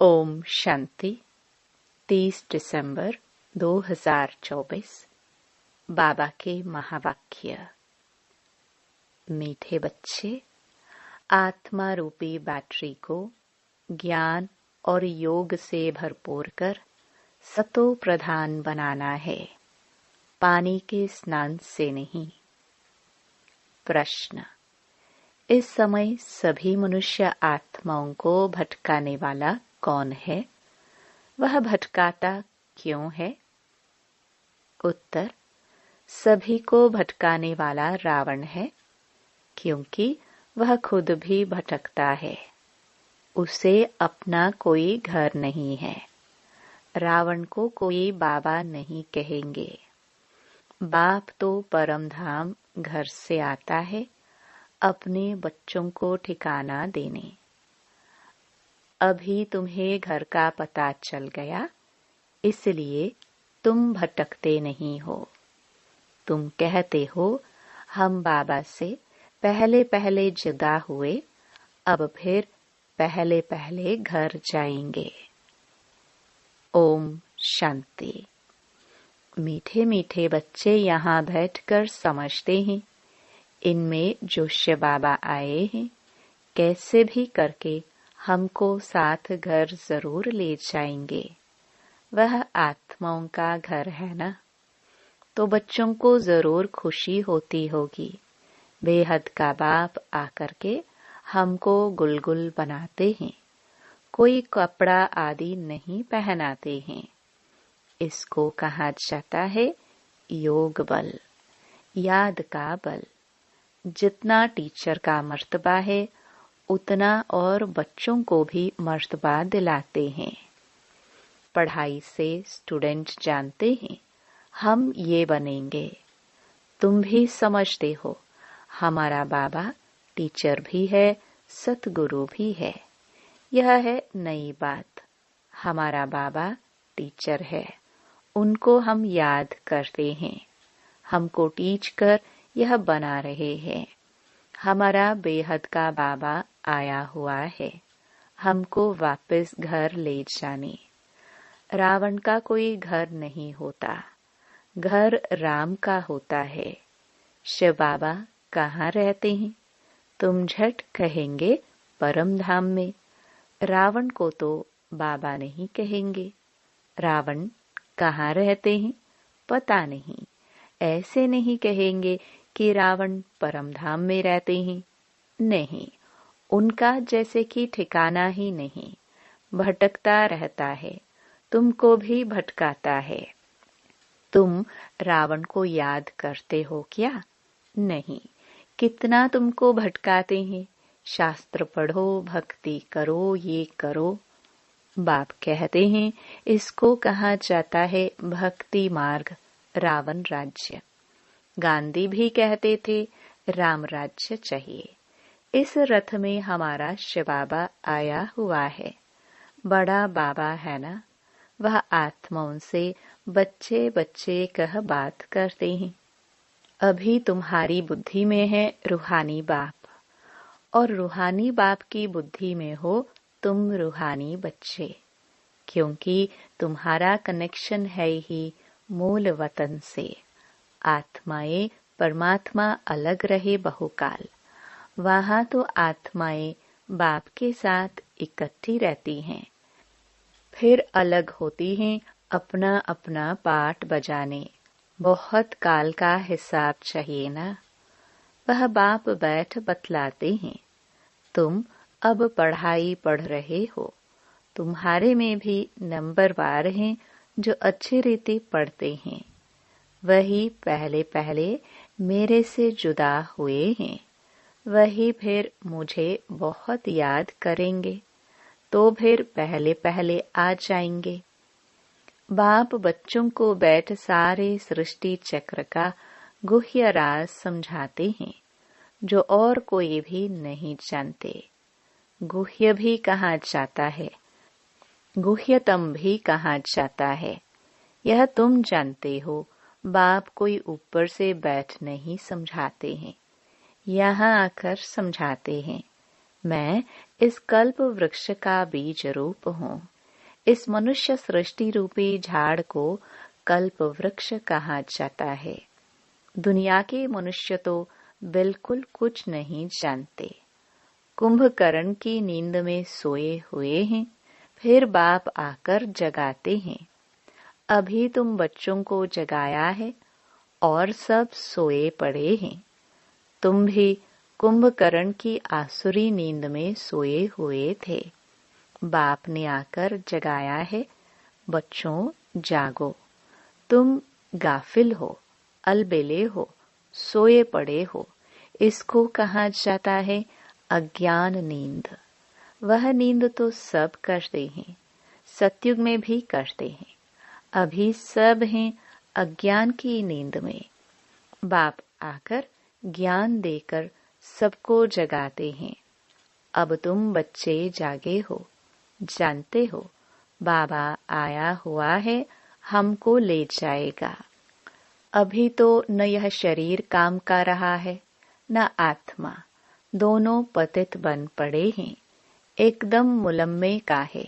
ओम शांति। 30 दिसंबर 2024। बाबा के महावाक्य। मीठे बच्चे, आत्मा रूपी बैटरी को ज्ञान और योग से भरपूर कर सतो प्रधान बनाना है, पानी के स्नान से नहीं। प्रश्न। इस समय सभी मनुष्य आत्माओं को भटकाने वाला कौन है? वह भटकाता क्यों है? उत्तर। सभी को भटकाने वाला रावण है, क्योंकि वह खुद भी भटकता है। उसे अपना कोई घर नहीं है। रावण को कोई बाबा नहीं कहेंगे। बाप तो परम धाम घर से आता है, अपने बच्चों को ठिकाना देने। अभी तुम्हें घर का पता चल गया, इसलिए तुम भटकते नहीं हो। तुम कहते हो हम बाबा से पहले पहले जुदा हुए, अब फिर पहले पहले घर जाएंगे। ओम शांति। मीठे मीठे बच्चे यहाँ बैठकर समझते हैं, इनमें जो शिव बाबा आए हैं, कैसे भी करके हमको साथ घर जरूर ले जाएंगे। वह आत्माओं का घर है ना, तो बच्चों को जरूर खुशी होती होगी। बेहद का बाप आकर के हमको गुलगुल बनाते हैं, कोई कपड़ा आदि नहीं पहनाते हैं। इसको कहा जाता है योग बल, याद का बल। जितना टीचर का मर्तबा है, उतना और बच्चों को भी मर्तबा दिलाते हैं। पढ़ाई से स्टूडेंट जानते हैं हम ये बनेंगे। तुम भी समझते हो हमारा बाबा टीचर भी है, सतगुरु भी है। यह है नई बात। हमारा बाबा टीचर है, उनको हम याद करते हैं। हमको टीच कर यह बना रहे हैं। हमारा बेहद का बाबा आया हुआ है, हमको वापस घर ले जाने। रावण का कोई घर नहीं होता, घर राम का होता है। शिव बाबा कहाँ रहते हैं? तुम झट कहेंगे परम धाम में। रावण को तो बाबा नहीं कहेंगे। रावण कहाँ रहते हैं? पता नहीं। ऐसे नहीं कहेंगे कि रावण परम धाम में रहते हैं। नहीं, उनका जैसे कि ठिकाना ही नहीं। भटकता रहता है, तुमको भी भटकाता है। तुम रावण को याद करते हो क्या? नहीं। कितना तुमको भटकाते हैं। शास्त्र पढ़ो, भक्ति करो, ये करो। बाप कहते हैं इसको कहा जाता है भक्ति मार्ग, रावण राज्य। गांधी भी कहते थे राम राज्य चाहिए। इस रथ में हमारा शिव बाबा आया हुआ है, बड़ा बाबा है ना। वह आत्माओं से बच्चे बच्चे कह बात करते हैं। अभी तुम्हारी बुद्धि में है रूहानी बाप, और रूहानी बाप की बुद्धि में हो तुम रूहानी बच्चे, क्योंकि तुम्हारा कनेक्शन है ही मूल वतन से। आत्माएं परमात्मा अलग रहे बहुकाल, वहां तो आत्माएं बाप के साथ इकट्ठी रहती हैं, फिर अलग होती हैं अपना अपना पाठ बजाने। बहुत काल का हिसाब चाहिए ना। वह बाप बैठ बतलाते हैं। तुम अब पढ़ाई पढ़ रहे हो, तुम्हारे में भी नंबरवार हैं जो अच्छी रीति पढ़ते हैं। वही पहले पहले मेरे से जुदा हुए हैं, वही फिर मुझे बहुत याद करेंगे, तो फिर पहले पहले आ जाएंगे। बाप बच्चों को बैठ सारे सृष्टि चक्र का गुह्य राज समझाते हैं, जो और कोई भी नहीं जानते। गुह्य भी कहा जाता है, गुह्यतम भी कहा जाता है। यह तुम जानते हो। बाप कोई ऊपर से बैठ नहीं समझाते हैं, यहाँ आकर समझाते हैं। मैं इस कल्प वृक्ष का बीज रूप हूँ। इस मनुष्य सृष्टि रूपी झाड़ को कल्प वृक्ष कहा जाता है। दुनिया के मनुष्य तो बिल्कुल कुछ नहीं जानते। कुंभकर्ण की नींद में सोए हुए हैं, फिर बाप आकर जगाते हैं। अभी तुम बच्चों को जगाया है और सब सोए पड़े हैं। तुम भी कुंभकर्ण की आसुरी नींद में सोए हुए थे। बाप ने आकर जगाया है, बच्चों जागो। तुम गाफिल हो, अलबेले हो, सोए पड़े हो। इसको कहा जाता है अज्ञान नींद। वह नींद तो सब करते हैं, सतयुग में भी करते हैं। अभी सब हैं अज्ञान की नींद में। बाप आकर ज्ञान देकर सबको जगाते हैं। अब तुम बच्चे जागे हो, जानते हो बाबा आया हुआ है, हमको ले जाएगा। अभी तो न यह शरीर काम कर रहा है न आत्मा, दोनों पतित बन पड़े हैं। एकदम मुलम्मे का है।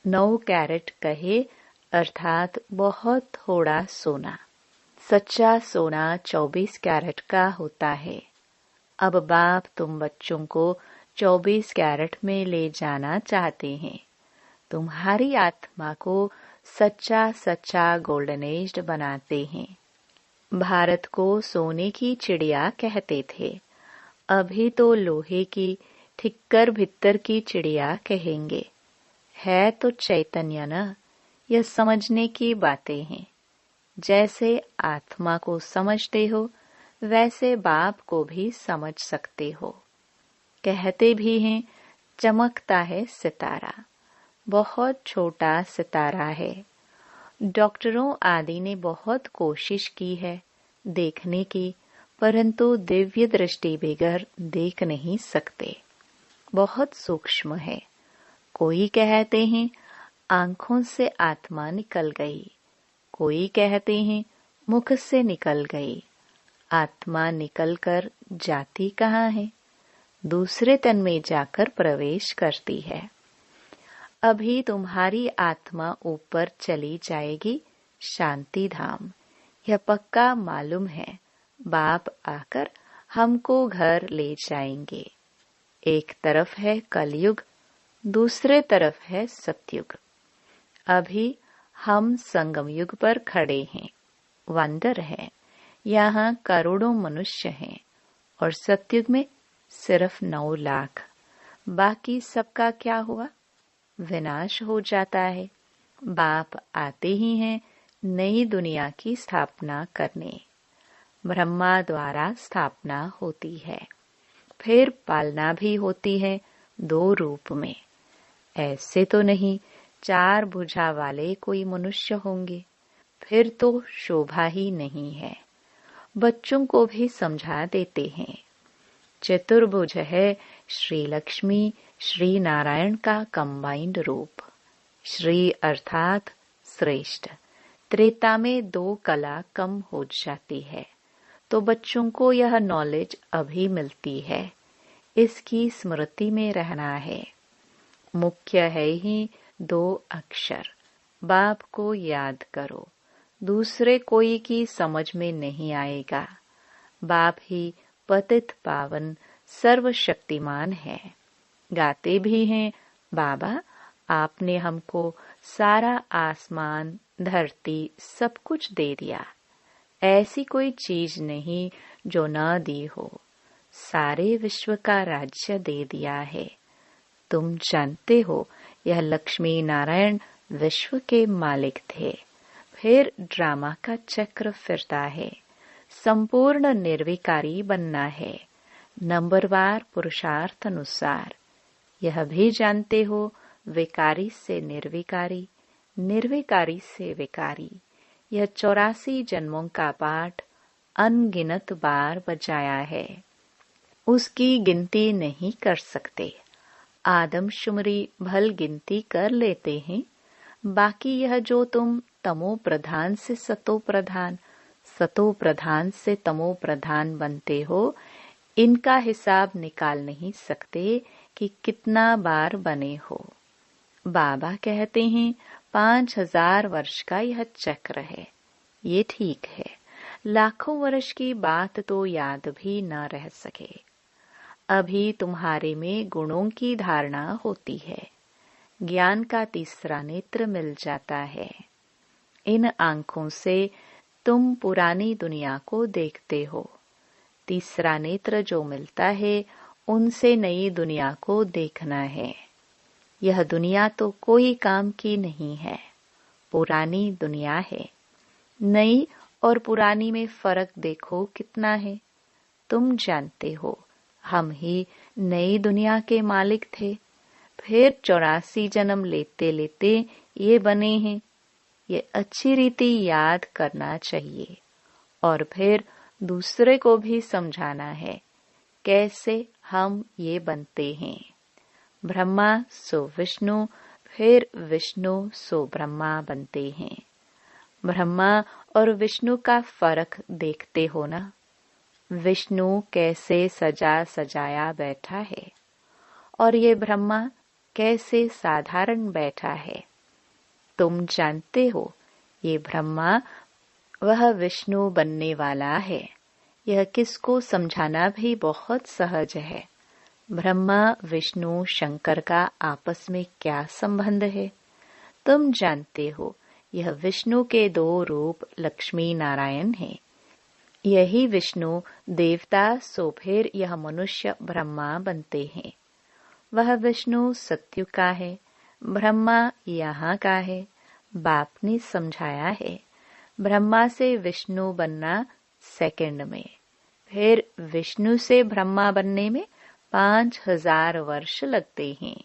9 कैरेट कहे अर्थात बहुत थोड़ा सोना। सच्चा सोना 24 कैरेट का होता है। अब बाप तुम बच्चों को 24 कैरेट में ले जाना चाहते हैं। तुम्हारी आत्मा को सच्चा सच्चा गोल्डन एज बनाते हैं। भारत को सोने की चिड़िया कहते थे, अभी तो लोहे की ठिक्कर भित्तर की चिड़िया कहेंगे। है तो चैतन्य न, यह समझने की बातें हैं। जैसे आत्मा को समझते हो वैसे बाप को भी समझ सकते हो। कहते भी हैं चमकता है सितारा, बहुत छोटा सितारा है। डॉक्टरों आदि ने बहुत कोशिश की है देखने की, परंतु दिव्य दृष्टि बगैर देख नहीं सकते। बहुत सूक्ष्म है। कोई कहते हैं आंखों से आत्मा निकल गई, कोई कहते हैं मुख से निकल गई। आत्मा निकलकर जाती कहाँ है? दूसरे तन में जाकर प्रवेश करती है। अभी तुम्हारी आत्मा ऊपर चली जाएगी शांति धाम, यह पक्का मालूम है। बाप आकर हमको घर ले जाएंगे। एक तरफ है कलयुग, दूसरे तरफ है सतयुग। अभी हम संगम युग पर खड़े हैं। वंडर है, यहाँ करोड़ों मनुष्य हैं और सतयुग में सिर्फ 9 लाख। बाकी सबका क्या हुआ? विनाश हो जाता है। बाप आते ही हैं नई दुनिया की स्थापना करने। ब्रह्मा द्वारा स्थापना होती है, फिर पालना भी होती है 2 रूप में। ऐसे तो नहीं 4 भुजा वाले कोई मनुष्य होंगे, फिर तो शोभा ही नहीं है। बच्चों को भी समझा देते हैं। चतुर्भुज है श्री लक्ष्मी श्री नारायण का कंबाइंड रूप। श्री अर्थात श्रेष्ठ। त्रेता में 2 कला कम हो जाती है, तो बच्चों को यह नॉलेज अभी मिलती है। इसकी स्मृति में रहना है। मुख्य है ही 2 अक्षर। बाप को याद करो, दूसरे कोई की समझ में नहीं आएगा। बाप ही पतित पावन सर्वशक्तिमान है। गाते भी हैं बाबा आपने हमको सारा आसमान धरती सब कुछ दे दिया, ऐसी कोई चीज नहीं जो न दी हो। सारे विश्व का राज्य दे दिया है। तुम जानते हो यह लक्ष्मी नारायण विश्व के मालिक थे। फिर ड्रामा का चक्र फिरता है। संपूर्ण निर्विकारी बनना है, नंबरवार पुरुषार्थ अनुसार। यह भी जानते हो विकारी से निर्विकारी, निर्विकारी से विकारी। यह 84 जन्मों का पाठ अनगिनत बार बजाया है, उसकी गिनती नहीं कर सकते। आदमशुमारी भल गिनती कर लेते हैं। बाकी यह जो तुम तमो प्रधान से सतो प्रधान, सतो प्रधान से तमो प्रधान बनते हो, इनका हिसाब निकाल नहीं सकते। कि कितना बार बने हो। बाबा कहते हैं 5000 वर्ष का यह चक्र है। ये ठीक है, लाखों वर्ष की बात तो याद भी न रह सके। अभी तुम्हारे में गुणों की धारणा होती है, ज्ञान का तीसरा नेत्र मिल जाता है। इन आंखों से तुम पुरानी दुनिया को देखते हो। तीसरा नेत्र जो मिलता है उनसे नई दुनिया को देखना है। यह दुनिया तो कोई काम की नहीं है, पुरानी दुनिया है। नई और पुरानी में फर्क देखो कितना है। तुम जानते हो हम ही नई दुनिया के मालिक थे, फिर 84 जन्म लेते लेते ये बने हैं। ये अच्छी रीति याद करना चाहिए और फिर दूसरे को भी समझाना है कैसे हम ये बनते हैं। ब्रह्मा सो विष्णु, फिर विष्णु सो ब्रह्मा बनते हैं। ब्रह्मा और विष्णु का फर्क देखते हो ना। विष्णु कैसे सजा सजाया बैठा है और ये ब्रह्मा कैसे साधारण बैठा है। तुम जानते हो ये ब्रह्मा वह विष्णु बनने वाला है। यह किसको समझाना भी बहुत सहज है। ब्रह्मा विष्णु शंकर का आपस में क्या संबंध है। तुम जानते हो यह विष्णु के 2 रूप लक्ष्मी नारायण है। यही विष्णु देवता सो फिर यह मनुष्य ब्रह्मा बनते हैं। वह विष्णु सत्युग का है, ब्रह्मा यहाँ का है। बाप ने समझाया है ब्रह्मा से विष्णु बनना सेकंड में, फिर विष्णु से ब्रह्मा बनने में 5000 वर्ष लगते हैं।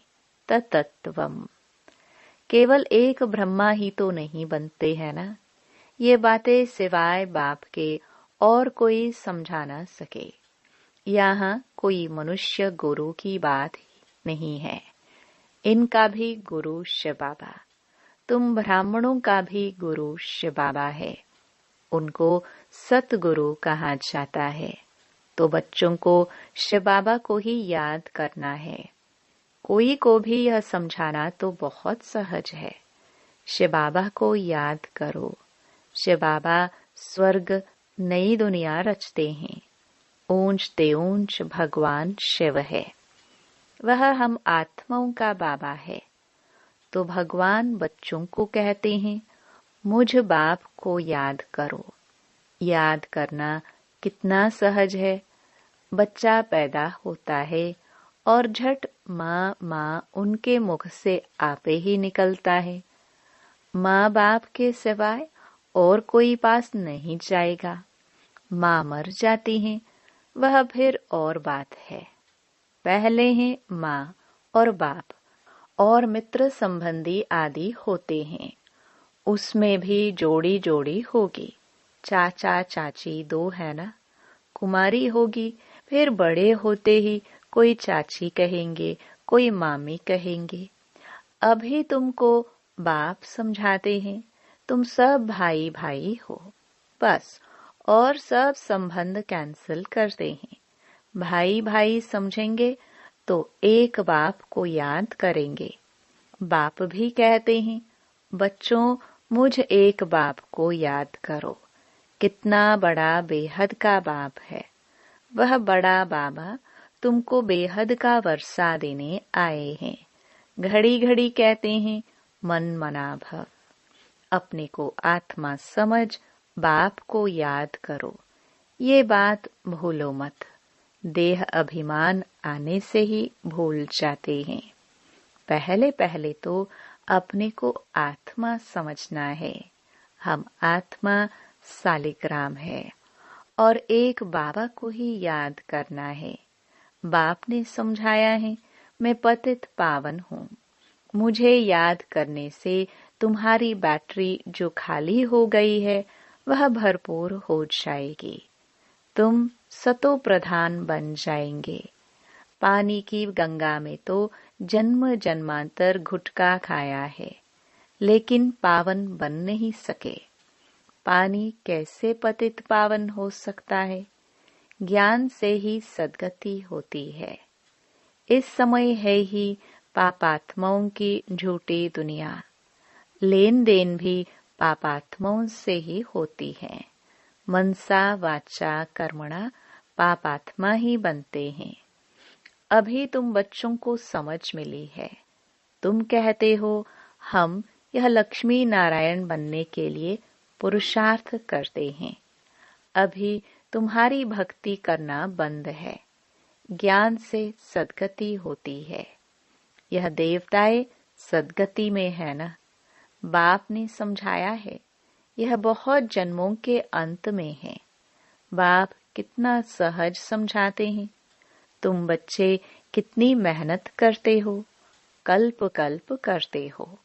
तत्त्वम। केवल एक ब्रह्मा ही तो नहीं बनते हैं ना। ये बातें सिवाय बाप के और कोई समझा न सके। यहाँ कोई मनुष्य गुरु की बात नहीं है। इनका भी गुरु शिव बाबा। तुम ब्राह्मणों का भी गुरु शिव बाबा है। उनको सतगुरु कहा जाता है। तो बच्चों को शिव बाबा को ही याद करना है। कोई को भी यह समझाना तो बहुत सहज है। शिव बाबा को याद करो। शिव बाबा स्वर्ग नई दुनिया रचते हैं। ऊंच ते ऊंच भगवान शिव है। वह हम आत्माओं का बाबा है। तो भगवान बच्चों को कहते हैं मुझ बाप को याद करो। याद करना कितना सहज है। बच्चा पैदा होता है और झट माँ माँ उनके मुख से आपे ही निकलता है। माँ बाप के सिवाय और कोई पास नहीं जाएगा। माँ मर जाती हैं, वह फिर और बात है। पहले हैं माँ और बाप और मित्र संबंधी आदि होते हैं। उसमें भी जोड़ी जोड़ी होगी। चाचा चाची 2 है ना। कुमारी होगी, फिर बड़े होते ही कोई चाची कहेंगे, कोई मामी कहेंगे। अभी तुमको बाप समझाते हैं तुम सब भाई भाई हो, बस। और सब संबंध कैंसिल करते हैं। भाई भाई समझेंगे तो एक बाप को याद करेंगे। बाप भी कहते हैं बच्चों मुझ एक बाप को याद करो। कितना बड़ा बेहद का बाप है। वह बड़ा बाबा तुमको बेहद का वर्षा देने आए हैं। घड़ी घड़ी कहते हैं मन मना भव। अपने को आत्मा समझ बाप को याद करो। ये बात भूलो मत। देह अभिमान आने से ही भूल जाते हैं। पहले पहले तो अपने को आत्मा समझना है। हम आत्मा सालिग्राम है और एक बाबा को ही याद करना है। बाप ने समझाया है मैं पतित पावन हूँ। मुझे याद करने से तुम्हारी बैटरी जो खाली हो गई है वह भरपूर हो जाएगी। तुम सतो प्रधान बन जाएंगे। पानी की गंगा में तो जन्म जन्मांतर घुटका खाया है, लेकिन पावन बन नहीं सके। पानी कैसे पतित पावन हो सकता है? ज्ञान से ही सद्गति होती है। इस समय है ही पापात्माओं की झूठी दुनिया। लेन देन भी पापात्माओं से ही होती है। मनसा वाचा कर्मणा पापात्मा ही बनते हैं। अभी तुम बच्चों को समझ मिली है। तुम कहते हो हम यह लक्ष्मी नारायण बनने के लिए पुरुषार्थ करते हैं। अभी तुम्हारी भक्ति करना बंद है। ज्ञान से सद्गति होती है। यह देवताएं सद्गति में है ना। बाप ने समझाया है, यह बहुत जन्मों के अंत में है। बाप कितना सहज समझाते हैं। तुम बच्चे कितनी मेहनत करते हो, कल्प कल्प करते हो।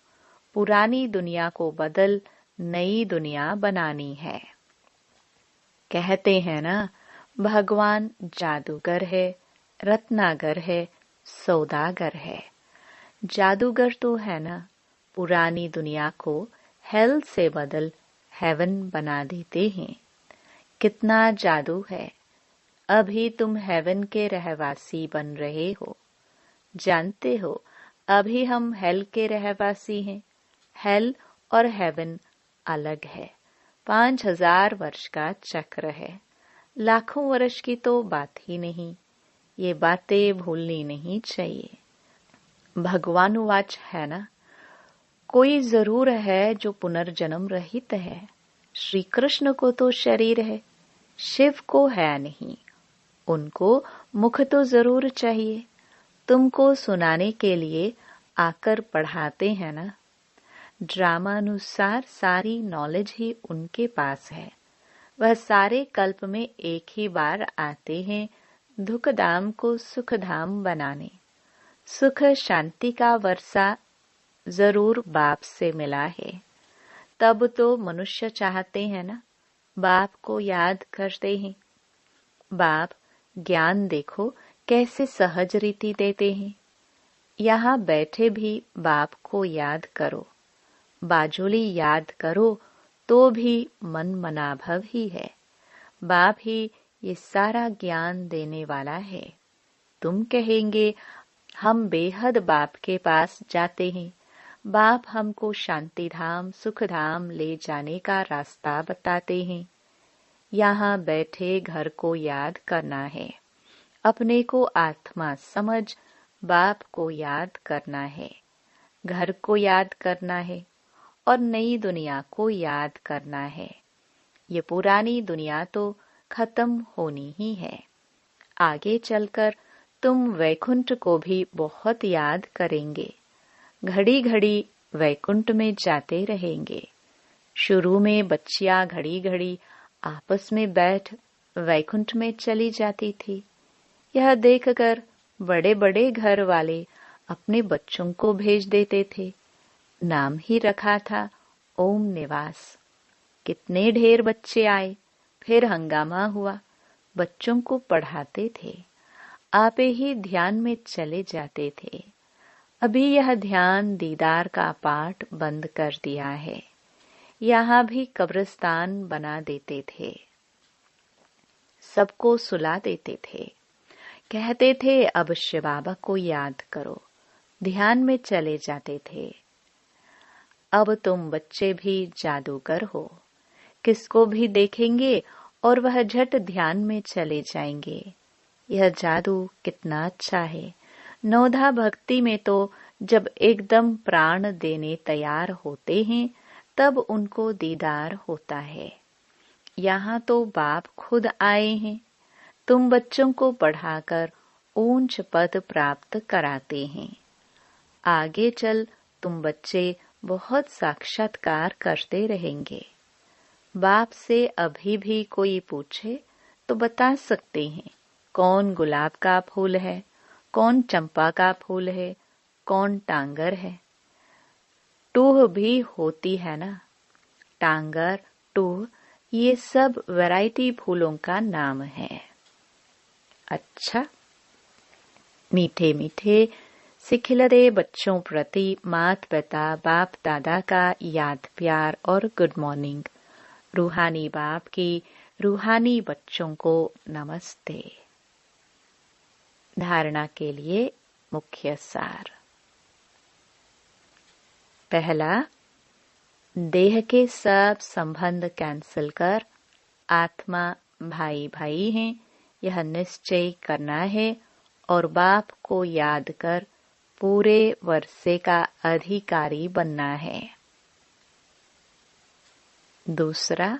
पुरानी दुनिया को बदल नई दुनिया बनानी है। कहते हैं ना, भगवान जादूगर है, रत्नागर है, सौदागर है। जादूगर तो है ना, पुरानी दुनिया को हेल से बदल हेवन बना देते हैं। कितना जादू है। अभी तुम हेवन के रहवासी बन रहे हो। जानते हो, अभी हम हेल के रहवासी हैं। हेल और हेवन अलग है। 5000 वर्ष का चक्र है। लाखों वर्ष की तो बात ही नहीं। ये बातें भूलनी नहीं चाहिए। भगवानुवाच है ना, कोई जरूर है जो पुनर्जन्म रहित है। श्री कृष्ण को तो शरीर है, शिव को है नहीं। उनको मुख तो जरूर चाहिए। तुमको सुनाने के लिए आकर पढ़ाते हैं ना। ड्रामानुसार सारी नॉलेज ही उनके पास है। वह सारे कल्प में एक ही बार आते हैं दुख धाम को सुख धाम बनाने। सुख शांति का वर्षा जरूर बाप से मिला है। तब तो मनुष्य चाहते हैं ना, बाप को याद करते हैं। बाप ज्ञान देखो कैसे सहज रीति देते हैं। यहाँ बैठे भी बाप को याद करो। बाजुली याद करो तो भी मन मनाभव ही है। बाप ही ये सारा ज्ञान देने वाला है। तुम कहेंगे हम बेहद बाप के पास जाते हैं। बाप हमको शांति धाम सुख धाम ले जाने का रास्ता बताते हैं। यहाँ बैठे घर को याद करना है। अपने को आत्मा समझ बाप को याद करना है। घर को याद करना है और नई दुनिया को याद करना है। ये पुरानी दुनिया तो खत्म होनी ही है। आगे चलकर तुम वैकुंठ को भी बहुत याद करेंगे। घड़ी घड़ी वैकुंठ में जाते रहेंगे। शुरू में बच्चियां घड़ी घड़ी आपस में बैठ वैकुंठ में चली जाती थी। यह देखकर बड़े बड़े घर वाले अपने बच्चों को भेज देते थे। नाम ही रखा था ओम निवास। कितने ढेर बच्चे आए, फिर हंगामा हुआ। बच्चों को पढ़ाते थे, आपे ही ध्यान में चले जाते थे। अभी यह ध्यान दीदार का पाठ बंद कर दिया है। यहाँ भी कब्रिस्तान बना देते थे। सबको सुला देते थे। कहते थे अब शिव बाबा को याद करो। ध्यान में चले जाते थे। अब तुम बच्चे भी जादूगर हो। किसको भी देखेंगे और वह झट ध्यान में चले जाएंगे। यह जादू कितना अच्छा है। नौधा भक्ति में तो जब एकदम प्राण देने तैयार होते हैं तब उनको दीदार होता है। यहाँ तो बाप खुद आए हैं। तुम बच्चों को पढ़ाकर ऊंच पद प्राप्त कराते हैं। आगे चल तुम बच्चे बहुत साक्षात्कार करते रहेंगे। बाप से अभी भी कोई पूछे तो बता सकते हैं कौन गुलाब का फूल है, कौन चंपा का फूल है, कौन टांगर है। टूह भी होती है ना। टांगर, टूह ये सब वैरायटी फूलों का नाम है। अच्छा, मीठे मीठे सिखिलते बच्चों प्रति मात पिता बाप दादा का याद प्यार और गुड मॉर्निंग। रूहानी बाप की रूहानी बच्चों को नमस्ते। धारणा के लिए मुख्य सार। पहला, देह के सब संबंध कैंसिल कर आत्मा भाई भाई हैं यह निश्चय करना है और बाप को याद कर पूरे वर्षे का अधिकारी बनना है। दूसरा,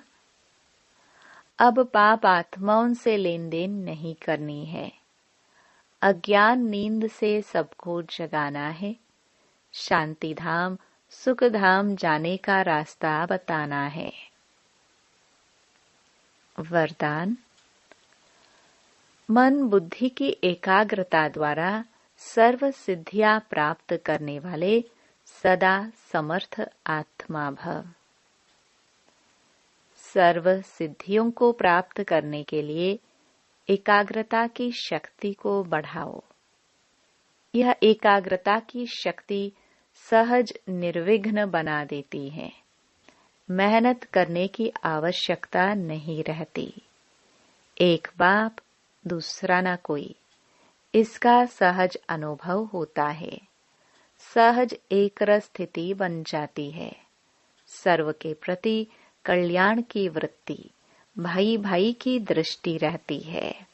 अब पाप आत्माओं से लेन देन नहीं करनी है। अज्ञान नींद से सबको जगाना है। शांति धाम सुख धाम जाने का रास्ता बताना है। वरदान, मन बुद्धि की एकाग्रता द्वारा सर्व सिद्धियां प्राप्त करने वाले सदा समर्थ आत्मा भव। सर्व सिद्धियों को प्राप्त करने के लिए एकाग्रता की शक्ति को बढ़ाओ। यह एकाग्रता की शक्ति सहज निर्विघ्न बना देती है। मेहनत करने की आवश्यकता नहीं रहती। एक बाप दूसरा न कोई, इसका सहज अनुभव होता है। सहज एकरस स्थिति बन जाती है। सर्व के प्रति कल्याण की वृत्ति, भाई भाई की दृष्टि रहती है।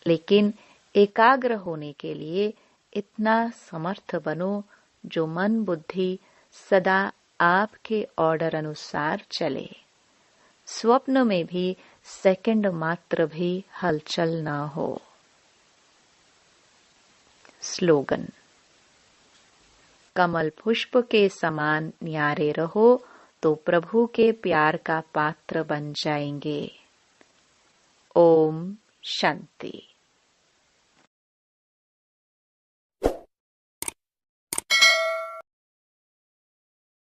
लेकिन एकाग्र होने के लिए इतना समर्थ बनो जो मन बुद्धि सदा आपके ऑर्डर अनुसार चले। स्वप्न में भी सेकंड मात्र भी हलचल न हो। स्लोगन, कमल पुष्प के समान न्यारे रहो तो प्रभु के प्यार का पात्र बन जाएंगे। ओम शांति।